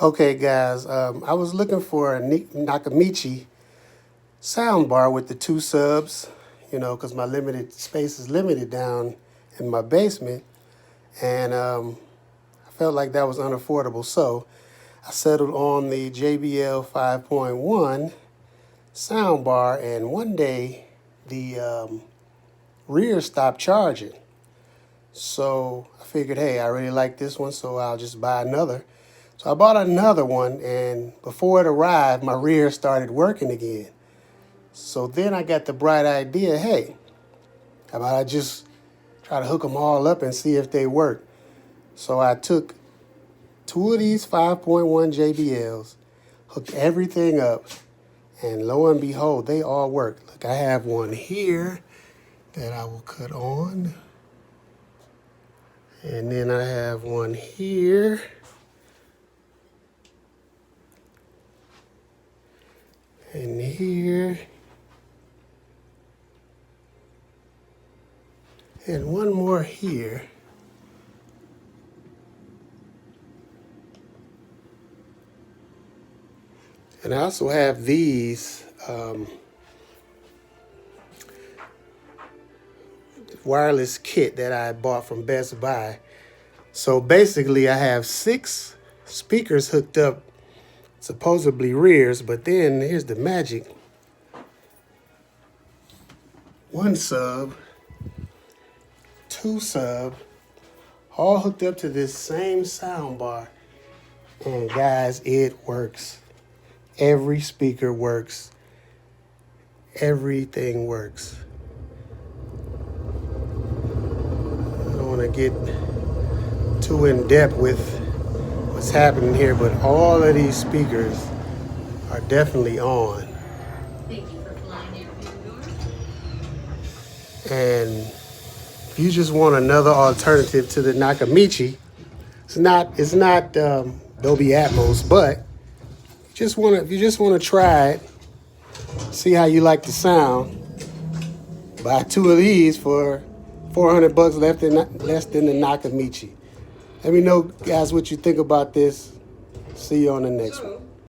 Okay, guys, I was looking for a Nakamichi soundbar with the two subs, because my limited space is limited down in my basement, and I felt like that was unaffordable, so I settled on the JBL 5.1 soundbar, and one day the rear stopped charging. So I figured, hey, I really like this one, so I'll just buy another. So I bought another one, and before it arrived, my rear started working again. So then I got the bright idea, hey, how about I just try to hook them all up and see if they work. So I took two of these 5.1 JBLs, hooked everything up, and lo and behold, they all work. Look, I have one here that I will cut on. And then I have one here. And here. And one more here. And I also have these wireless kit that I bought from Best Buy. So basically I have 6 speakers hooked up, supposedly rears, but then here's the magic. 1 sub, 2 sub, all hooked up to this same soundbar. And guys, it works. Every speaker works. Everything works. I don't want to get too in depth with what's happening here, but all of these speakers are definitely on. Thank you for flying Airfield. And if you just want another alternative to the Nakamichi, it's not Dolby Atmos, but if you just want to try it, see how you like the sound, buy 2 of these for $400 less than the Nakamichi. Let me know, guys, what you think about this. See you on the next one.